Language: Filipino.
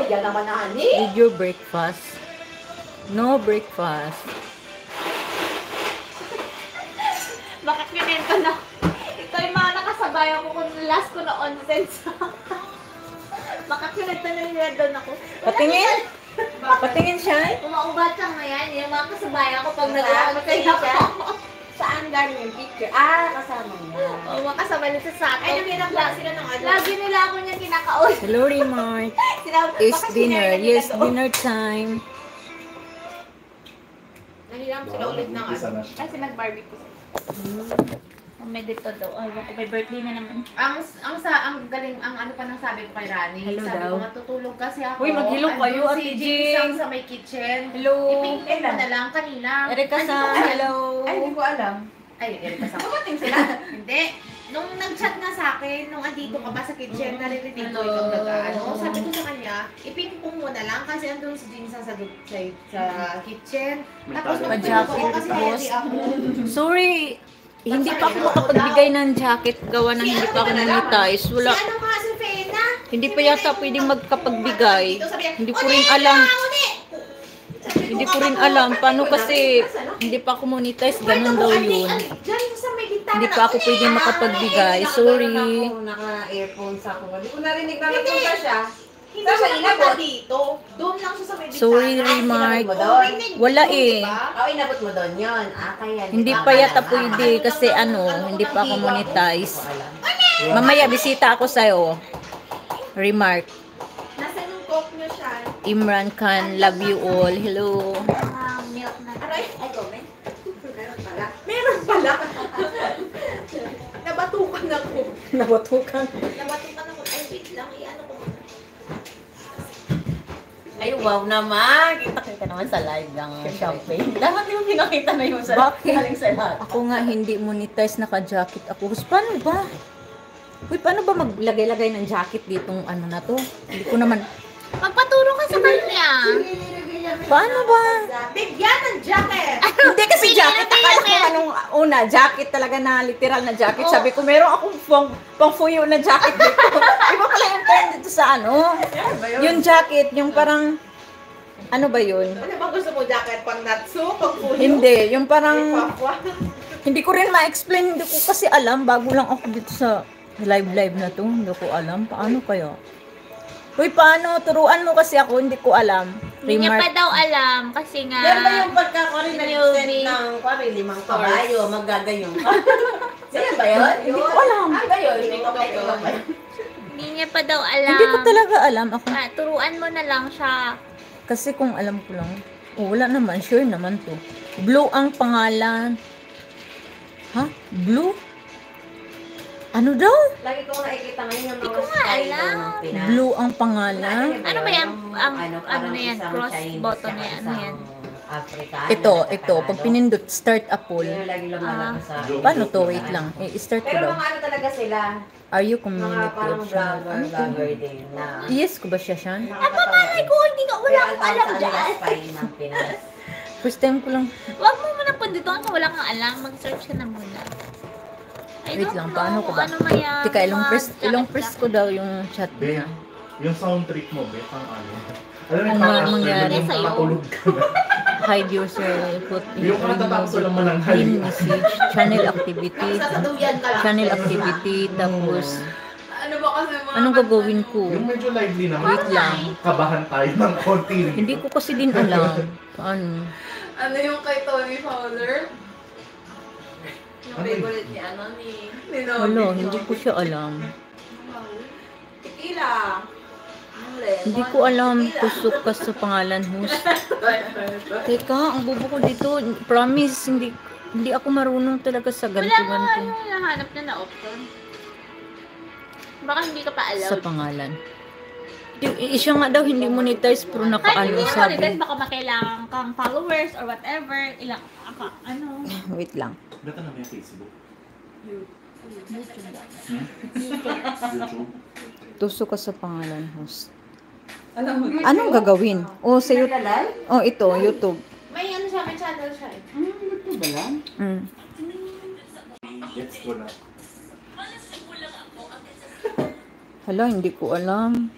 yan naman na, honey. With your breakfast. No breakfast. Baka kinento na. Ito yung mga nakasabay ako kung last ko na onsen sa... Baka kinento na nila doon ako. Patingin? Patingin siya? Umaubat lang na yan. Yung mga kasabay ako pag nag-onsen Patingin siya? ako. Saan galing yung picture? Ah, kasama niya. Oo, mga kasabay nila sa akin. Ay, nabirang lang sila ng ano. Lagi nila ako niya kinakaon. Hello, Remark. It's dinner. Yes, dinner time. Nanilang sila ulit ng ano. Kasi nag-barbecue. May dito daw. Ay, may birthday na naman. Ang galing, ang ano pa nang sabi ko kay Rani. Hello sabi daw. ko, matutulog kasi ako. Uy, maghilong kayo, Andun Ate si Jing. Jing sa may kitchen. Hello. Ipingpin mo na lang kanina. Erika-san, hello. Ay, hindi ko alam. Ay, Erika-san. Kumating sila. Hindi. Nung nag-chat na sa akin, nung andito ka ba sa kitchen, naririnig ko ikaw nag-ano. Sabi ko sa kanya, ipingpong mo na lang kasi andun si Jing sa kitchen. Tapos Pa-jacket ako kasi post. ready ako. Sorry, hindi pa ako makapagbigay ng jacket gawa ng hindi pa ako monetize. Wala. Si ano nga si Fena? Hindi pa yata pwedeng magkapagbigay. Hindi ko rin alam. Hindi ko rin alam paano kasi hindi pa ako monetize, ganun daw yun. Hindi pa ako pwedeng makapagbigay. Sorry. Naka-earphones ako. Hindi ko narinig na nagpunta siya. Hindi siya inabot dito. Doon lang siya sa may bitana. Sorry, Remark. Wala eh. Oo, inabot mo doon yun. Ah, kaya. Hindi pa yata pwede kasi ano, hindi pa ako monetize. Mamaya bisita ako sa'yo. Remark. Nasa yung coke niyo siya. Imran Khan, love you all. Hello. Milk na. Aray, ay, comment. Meron pala. Meron pala. Nabatukan ako. Nabatukan. Nabatukan ako. Ay, wait lang. I-ano ko. Ay, wow naman. Kita-kita naman sa live ng champagne. Dapat yung pinakita na yung sa galing sa lahat. Ako nga hindi monetize, naka-jacket ako. Paano ba? Uy, paano ba maglagay-lagay ng jacket ditong ano na to? Hindi ko naman... Magpaturo ka sa kanya. Paano ba? Bigyan ng jacket! Hindi kasi jacket. Akala ko anong una, jacket talaga na literal na jacket. Sabi ko, meron akong pang-fuyo na jacket dito. Iba pala yung term dito sa ano. Yung jacket, yung parang... Ano ba yun? Ano ba gusto mo jacket? Pang natsu? Pang puyo? Hindi, yung parang... Papwa? Hindi ko rin ma-explain, hindi ko kasi alam. Bago lang ako dito sa live na to. Hindi ko alam. Paano kaya? Uy, paano? Turuan mo kasi ako, hindi ko alam. Hindi niya pa Remark. daw alam kasi nga... Yan ba yung pagkakari na Newbie. extend ng kwari, limang kabayo, magagayong ka? Yan ba yun? Hindi ko alam. Ay ba yun? Hindi ko alam. Hindi niya pa daw alam. Hindi ko talaga alam. Ako, Turuan mo na lang siya. kasi kung alam ko lang, wala naman. Sure naman to. Blue ang pangalan. Ha? Blue? Ano daw? Lagi ko nakikita ngayon yung Hindi mga ko nga style alam. ng Pinas. Blue ang pangalan. Ano ba yan? Ang parang ano na yan? isang Cross Chinese button na tsaka yan? Ano isang yan? African, Ito. Tagalog. Pag pinindot, start a poll. Yun yung lagi lumalabas sa... Paano to? Wait lang. I-start ko Pero daw. mga ano talaga sila, Are you mga community parang optional? Ano to? vlogger din na... Yes ko ba siya siya? Ay ko, hindi ka, wala akong alam dyan. Spine ng Pinas. First time ko lang. Huwag mo muna pundituan kung wala kang alam. Mag-search ka na muna. I Wait don't lang, know paano ko kung ba? Ano maya, Tika, ilong mga press jacket-jacket. ko daw yung chat Be, niya. yung sound trick mo, be, pang ano. Alam mo, Kung parang ano after mangyari yung sa'yo. nakatulog ka na. Hide yourself, put in Yung katatapos lang mo ng in hali. message, channel activity, Sasaduyan ka lang. channel activity, tapos, Ano ba kasi mga... anong gagawin ko? Yung medyo lively naman. Wait lang. Kabahan tayo ng konti rin. Hindi ko kasi din alam. Paano? Ano yung kay Tony Fowler? Yung Ano yun? favorite ni ano ni... Wala, hindi ko siya alam. Tequila. Hindi ko alam, tusok ka sa pangalan, host. Teka, ang bubo ko dito, promise, hindi ako marunong talaga sa Wala mo ganito-ganito. ano, nahanap na na option. Baka hindi ka pa Sa allowed. pangalan. Siya nga daw hindi monetize pero Kahit nakaano hindi mo sabi. monetize, baka makailangan kang followers or whatever. Ilang, ano. Wait lang. Data na may Facebook. YouTube daw. YouTube. Tusok ka sa pangalan, host. Alam mo, Anong gagawin? Oh, sa YouTube. Oh, ito, YouTube. may ano siya, may channel siya eh. Mm. Gets ko na. Hala, hindi ko alam.